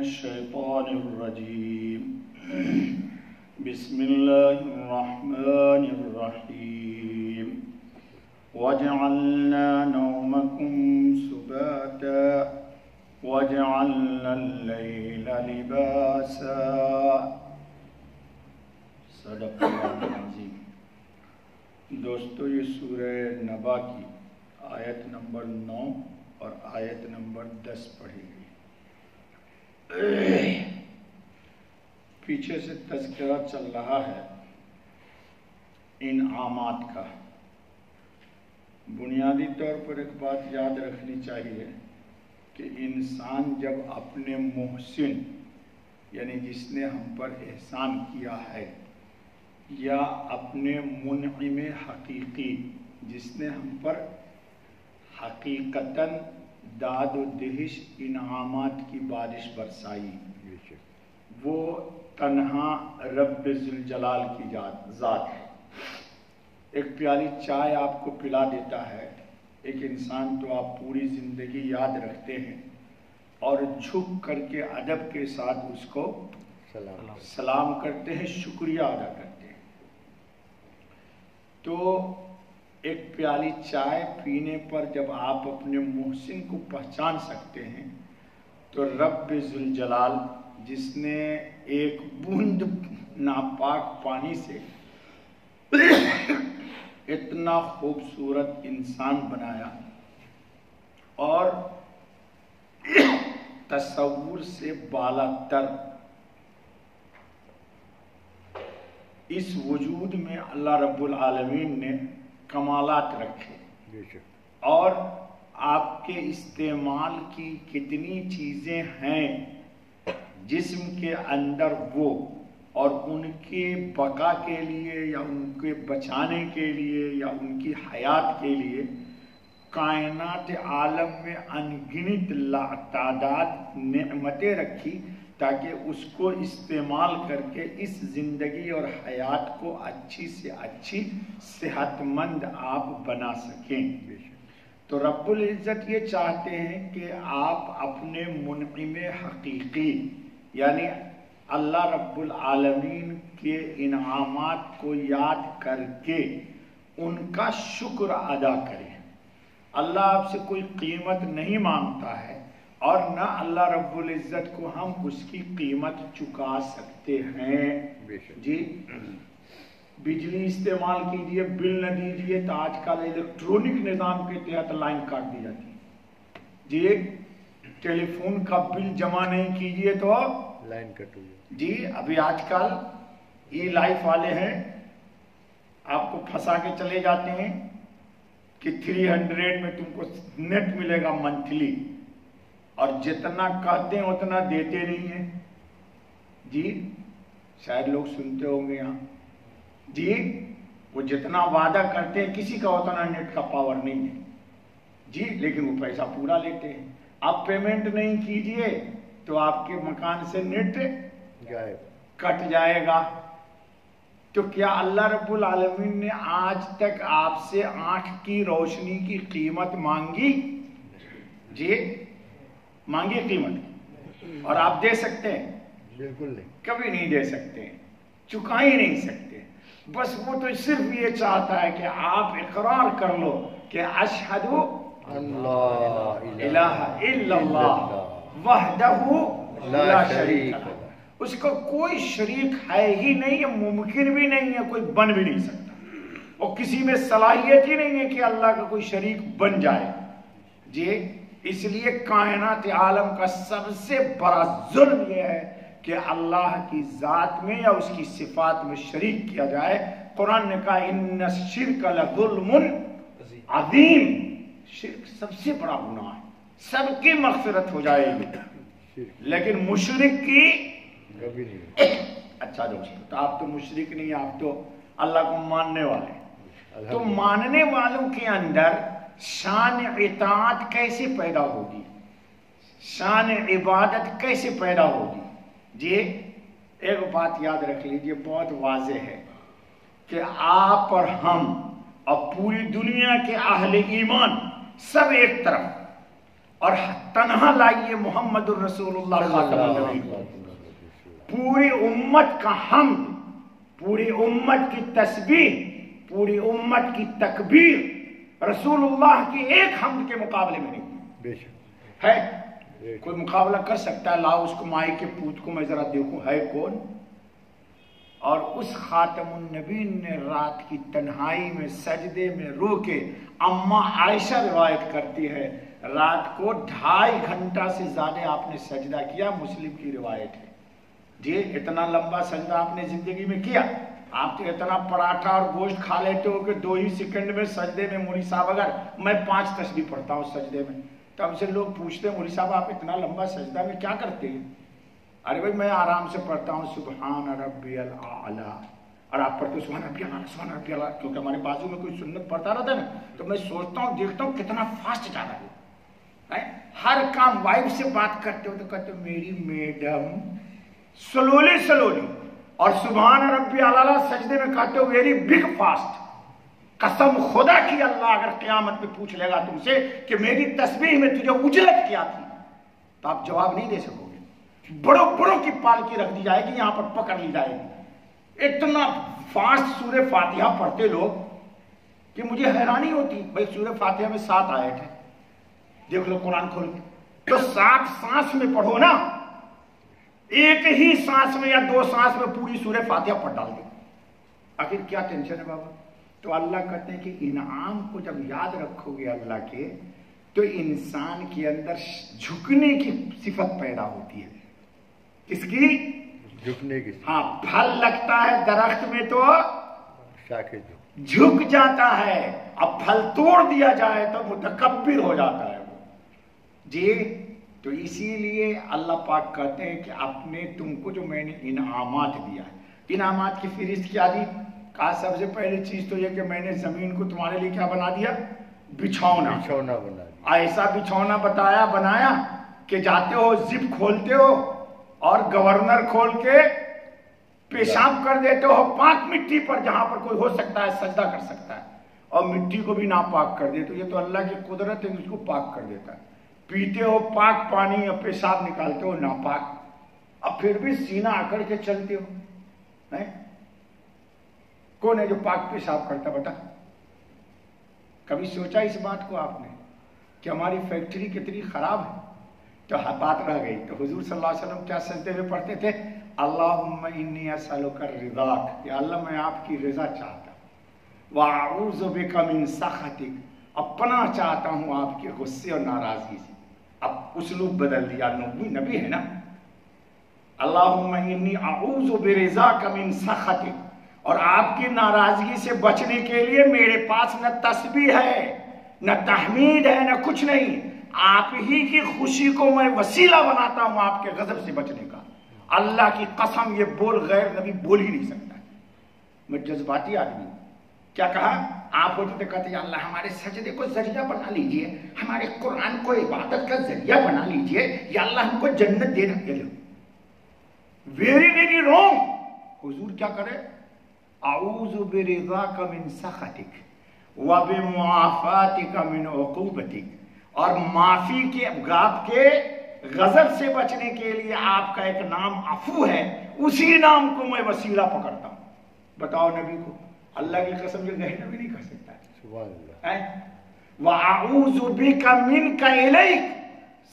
الشيطان الرجيم بسم الله الرحمن الرحيم وجعلنا نومكم سباتا وجعلنا الليل لباسا صدق اللہ العظیم۔ دوستو، یہ سورہ نبا کی آیت نمبر 9 اور آیت نمبر 10 پڑھی گئی۔ پیچھے سے تذکرہ چل رہا ہے انعامات کا۔ بنیادی طور پر ایک بات یاد رکھنی چاہیے کہ انسان جب اپنے محسن یعنی جس نے ہم پر احسان کیا ہے یا اپنے منعم حقیقی جس نے ہم پر حقیقتاً داد و دہش انعامات کی بارش برسائی، وہ تنہا رب ذوالجلال کی ذات ہے۔ ایک پیالی چائے آپ کو پلا دیتا ہے ایک انسان تو آپ پوری زندگی یاد رکھتے ہیں اور جھک کر کے ادب کے ساتھ اس کو سلام کرتے ہیں، شکریہ ادا کرتے ہیں۔ تو ایک پیالی چائے پینے پر جب آپ اپنے محسن کو پہچان سکتے ہیں تو رب ذوالجلال جس نے ایک بوند ناپاک پانی سے اتنا خوبصورت انسان بنایا اور تصور سے بالا تر اس وجود میں اللہ رب العالمین نے کمالات رکھے اور آپ کے استعمال کی کتنی چیزیں ہیں جسم کے اندر وہ، اور ان کے بقا کے لیے یا ان کے بچانے کے لیے یا ان کی حیات کے لیے کائنات عالم میں انگنت لاتعداد نعمتیں رکھی تاکہ اس کو استعمال کر کے اس زندگی اور حیات کو اچھی سے اچھی صحت مند آپ بنا سکیں۔ تو رب العزت یہ چاہتے ہیں کہ آپ اپنے منعم حقیقی یعنی اللہ رب العالمین کے انعامات کو یاد کر کے ان کا شکر ادا کریں۔ اللہ آپ سے کوئی قیمت نہیں مانگتا ہے اور نہ اللہ رب العزت کو ہم اس کی قیمت چکا سکتے ہیں۔ جی بجلی استعمال کیجئے، بل نہ دیجئے تو آج کل الیکٹرونک نظام کے تحت لائن کاٹ دی جاتی ہے۔ جی ٹیلی فون کا بل جمع نہیں کیجئے تو لائن کٹ ہوئی۔ جی ابھی آج کل ای لائف والے ہیں، آپ کو پھنسا کے چلے جاتے ہیں کہ 300 میں تم کو نیٹ ملے گا منتھلی، اور جتنا کہتے ہیں اتنا دیتے نہیں ہیں۔ جی شاید لوگ سنتے ہوں گے یہاں، جی وہ جتنا وعدہ کرتے ہیں کسی کا اتنا نیٹ کا پاور نہیں ہے جی، لیکن وہ پیسہ پورا لیتے ہیں۔ آپ پیمنٹ نہیں کیجئے تو آپ کے مکان سے نیٹ کٹ جائے گا۔ تو کیا اللہ رب العالمین نے آج تک آپ سے آنکھ کی روشنی کی قیمت مانگی؟ جی مانگی قیمت؟ اور آپ دے سکتے ہیں؟ بالکل نہیں، کبھی نہیں دے سکتے، چکا ہی نہیں سکتے۔ بس وہ تو صرف یہ چاہتا ہے کہ آپ اقرار کر لو کہ اشہد اللہ الہ الا اللہ وحدہ لا شریک لہ، اس کا کوئی شریک ہے ہی نہیں ہے، ممکن بھی نہیں ہے، کوئی بن بھی نہیں سکتا، اور کسی میں صلاحیت ہی نہیں ہے کہ اللہ کا کوئی شریک بن جائے۔ جی اس لیے کائنات عالم کا سب سے بڑا ظلم یہ ہے کہ اللہ کی ذات میں یا اس کی صفات میں شریک کیا جائے۔ قرآن نے کہا ان الشرک لظلم عظیم، شرک سب سے بڑا گناہ ہے، سب کی مغفرت ہو جائے گی لیکن مشرک کی کبھی نہیں۔ اچھا دوستو، تو آپ تو مشرک نہیں، آپ تو اللہ کو ماننے والے ہیں۔ تو ماننے والوں کے اندر شان اطاعت کیسے پیدا ہوگی، شان عبادت کیسے پیدا ہوگی؟ جی ایک بات یاد رکھ لیجئے، بہت واضح ہے کہ آپ اور ہم اور پوری دنیا کے اہل ایمان سب ایک طرف، اور تنہا لائیے محمد الرسول اللہ خاتم النبی، پوری امت کا حمد، پوری امت کی تسبیح، پوری امت کی تکبیر رسول اللہ کی ایک حمد کے مقابلے میں نہیں ہے۔ کوئی مقابلہ کر سکتا ہے؟ لاؤ اس کو مائی کے پوت کو میں ذرا دیکھوں ہے کون؟ اور اس خاتم النبی نے رات کی تنہائی میں سجدے میں رو کے، اماں عائشہ روایت کرتی ہے رات کو 2.5 گھنٹہ سے زیادہ آپ نے سجدہ کیا، مسلم کی روایت ہے۔ جی اتنا لمبا سجدہ آپ نے زندگی میں کیا؟ آپ تو اتنا پراٹھا اور گوشت کھا لیتے ہو کہ 2 ہی سیکنڈ میں سجدے میں، مولوی صاحب اگر میں 5 تسبیح پڑھتا ہوں سجدے میں تو ہم سے لوگ پوچھتے ہیں مولوی صاحب آپ اتنا لمبا سجدہ میں کیا کرتے ہیں؟ ارے بھائی میں آرام سے پڑھتا ہوں سبحان ربی الاعلی، اور آپ پڑھتے ہو سبحان ربی الاعلی سبحان ربی الاعلی، کیونکہ ہمارے بازو میں کوئی سنت پڑھتا رہتا ہے نا تو میں سوچتا ہوں دیکھتا ہوں کتنا فاسٹ جا رہا ہے۔ ہر کام وائف سے بات کرتے ہو تو کہتے ہو میری میڈم سلولی، اور سبحان ربی الاعلی سجدے میں کہتے ہو ویری بگ فاسٹ۔ قسم خدا کی اللہ اگر قیامت میں پوچھ لے گا تم سے کہ میری تسبیح میں تجھے اجرت کیا تھی تو آپ جواب نہیں دے سکو گے۔ بڑوں کی پالکی رکھ دی جائے گی، یہاں پر پکڑ لی جائے گی۔ اتنا فاسٹ سورہ فاتحہ پڑھتے لوگ کہ مجھے حیرانی ہوتی۔ بھائی سورہ فاتحہ میں 7 آیت ہے، دیکھ لو قرآن کھول کے، تو 7 سانس میں پڑھو نا، ایک ہی سانس میں یا 2 سانس میں پوری سورہ فاتحہ پڑھ ڈال دو، آخر کیا ٹینشن ہے بابا؟ تو اللہ کہتے ہیں کہ انعام کو جب یاد رکھو گے اللہ کے تو انسان کے اندر جھکنے کی صفت پیدا ہوتی ہے۔ کس کی؟ جھکنے کی۔ ہاں، پھل لگتا ہے درخت میں تو شاخیں جھک جاتا ہے، اب پھل توڑ دیا جائے تو متکبر ہو جاتا ہے وہ۔ جی تو اسی لیے اللہ پاک کہتے ہیں کہ اپنے تم کو جو میں نے انعامات دیا ہے، انعامات کی فہرست کیا دی؟ کہا سب سے پہلی چیز تو یہ کہ میں نے زمین کو تمہارے لیے کیا بنا دیا؟ بچھونا بنا دیا۔ ایسا بچھونا بنایا کہ جاتے ہو زپ کھولتے ہو اور گورنر کھول کے پیشاب کر دیتے ہو پاک مٹی پر، جہاں پر کوئی ہو سکتا ہے سجدہ کر سکتا ہے، اور مٹی کو بھی ناپاک کر دیتے ہو۔ یہ تو اللہ کی قدرت ہے، اس کو پاک کر دیتا ہے۔ پیتے ہو پاک پانی اور پیشاب نکالتے ہو ناپاک، اب پھر بھی سینہ اکڑ کے چلتے ہو۔ کون ہے جو پاک پیشاب کرتا بیٹا؟ کبھی سوچا اس بات کو آپ نے کہ ہماری فیکٹری کتنی خراب ہے؟ تو بات رہ گئی تو حضور صلی اللہ علیہ وسلم کیا سجدے میں پڑھتے تھے؟ اللہم انی اسألک رضاک، یا اللہ میں آپ کی رضا چاہتا ہوں، واعوذ بک من سخطک، اب پناہ چاہتا ہوں آپ کے غصے اور ناراضگی سے۔ اب اسلوب بدل دیا، نبی ہے نا۔ اللہم انی اعوذ برضاک من سخطک، اور آپ کی ناراضگی سے بچنے کے لیے میرے پاس نہ تسبیح ہے نہ تحمید ہے نہ کچھ نہیں، آپ ہی کی خوشی کو میں وسیلہ بناتا ہوں آپ کے غضب سے بچنے کا۔ اللہ کی قسم یہ بول غیر نبی بول ہی نہیں سکتا۔ میں جذباتی آدمی ہوں۔ کیا کہا؟ آپ ہوتے تو کہتے ہیں اللہ ہمارے سجدے کو ذریعہ بنا لیجئے، ہمارے قرآن کو عبادت کا ذریعہ بنا لیجئے، یا اللہ ہم کو جنت دے رکھے لو۔ Very very wrong. حضور کیا کرے؟ اعوذ برضاک من سخطک وبمعافاتک من عقوبتک، اور معافی کے آپ کے غضب سے بچنے کے لیے آپ کا ایک نام عفو ہے، اسی نام کو میں وسیلہ پکڑتا ہوں۔ بتاؤ نبی کو اللہ کی قسم یہ غیر نبی نہیں کر سکتا ہے۔ سبحان اللہ۔ وَأَعُوذُ بِكَ مِنْكَ إِلَيْكَ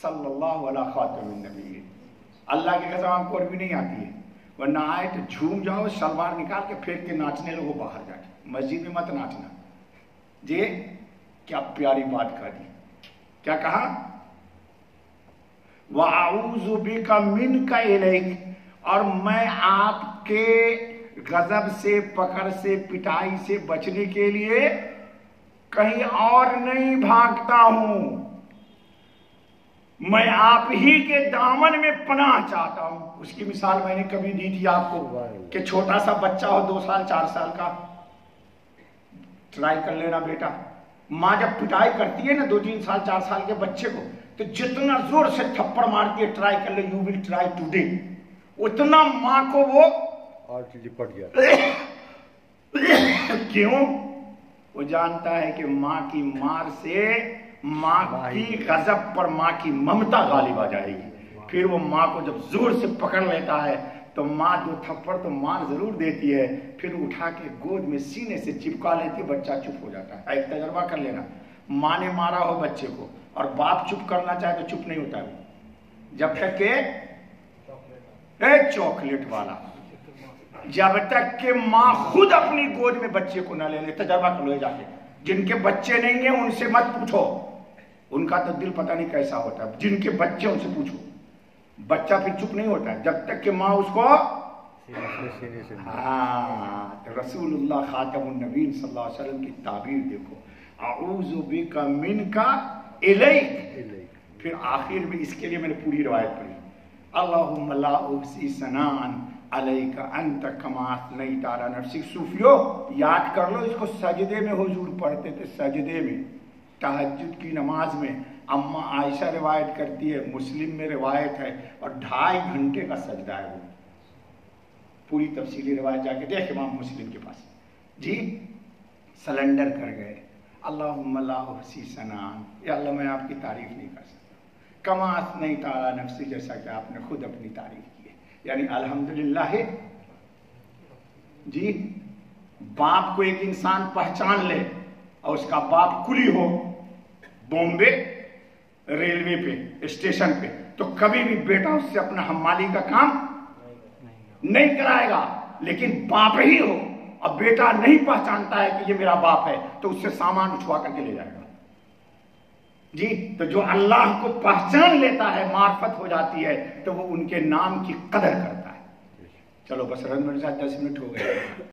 صلی اللہ علیہ خاتم النبی۔ اللہ کی قسم آپ کو عربی نہیں آتی ہے، ورنہ آئے تو جھوم جاؤ، شلوار نکال کے پھینک کے ناچنے لگو باہر جا کے، مسجد میں مت ناچنا۔ جی کیا پیاری بات کہا دی، کیا کہا؟ وَأَعُوذُ بِكَ مِنْكَ إِلَيْكَ، اور میں آپ کے غضب سے، پکڑ سے، پٹائی سے بچنے کے لیے کہیں اور نہیں بھاگتا ہوں، میں آپ ہی کے دامن میں پناہ چاہتا ہوں۔ اس کی مثال میں نے کبھی دی تھی آپ کو کہ چھوٹا سا بچہ ہو 2 سال 4 سال کا، ٹرائی کر لینا بیٹا، ماں جب پٹائی کرتی ہے نا 2 3 سال 4 سال کے بچے کو تو جتنا زور سے تھپڑ مارتی ہے ٹرائی کر لے، یو ول ٹرائی ٹوڈے، اتنا ماں کو وہ پڑ جاتا کیوں؟ وہ جانتا ہے کہ ماں کی مار سے ماں کی غضب پر ماں کی ممتا غالب آ جائے گی. پھر وہ ماں کو جب زور سے پکڑ لیتا ہے تو ماں 2 تھپڑ تو مار ضرور دیتی ہے, پھر اٹھا کے گود میں سینے سے چپکا لیتی ہے, بچہ چپ ہو جاتا ہے. ایک تجربہ کر لینا, ماں نے مارا ہو بچے کو اور باپ چپ کرنا چاہے تو چپ نہیں ہوتا ہے, جب تک کہ چاکلیٹ والا, جب تک کہ ماں خود اپنی گود میں بچے کو نہ لے لے. تجربہ کر لو جا کے, جن کے بچے نہیں ہیں ان سے مت پوچھو, ان کا تو دل پتہ نہیں کیسا ہوتا ہے. جن کے بچے ان سے پوچھو, بچہ پھر چپ نہیں ہوتا ہے جب تک کہ ماں اس کو. ہاں, رسول اللہ خاتم النبیین صلی اللہ علیہ وسلم کی تعبیر دیکھو, اعوذ بک منک الیک. پھر آخر میں اس کے لیے میں نے پوری روایت پڑھی, اللہم لا احصی ثناء علیک انت کما اثنیت علی نفسک. صوفیو یاد کر لو اس کو, سجدے میں حضور پڑھتے تھے, سجدے میں, تہجد کی نماز میں. اما عائشہ روایت کرتی ہے, مسلم میں روایت ہے, اور 2.5 گھنٹے کا سجدہ ہے وہ. پوری تفصیلی روایت جا کے دیکھ امام مسلم کے پاس. جی سلنڈر کر گئے, اللہم لا احصی ثناء, یا اللہ میں آپ کی تعریف نہیں کر سکتا, کما اثنیت علی نفسی, جیسا کہ آپ نے خود اپنی تعریف کی ہے. یعنی الحمدللہ. جی باپ کو ایک انسان پہچان لے اور اس کا باپ کلی ہو بامبے ریلوے پہ اسٹیشن پہ, تو کبھی بھی بیٹا اس سے اپنا حمالی کا کام نہیں کرائے گا. لیکن باپ ہی ہو اور بیٹا نہیں پہچانتا ہے کہ یہ میرا باپ ہے, تو اس سے سامان اٹھوا کر کے لے جائے گا. جی تو جو اللہ کو پہچان لیتا ہے, معرفت ہو جاتی ہے, تو وہ ان کے نام کی قدر کرتا ہے. چلو بس رن میرے ساتھ 10 منٹ ہو گئے.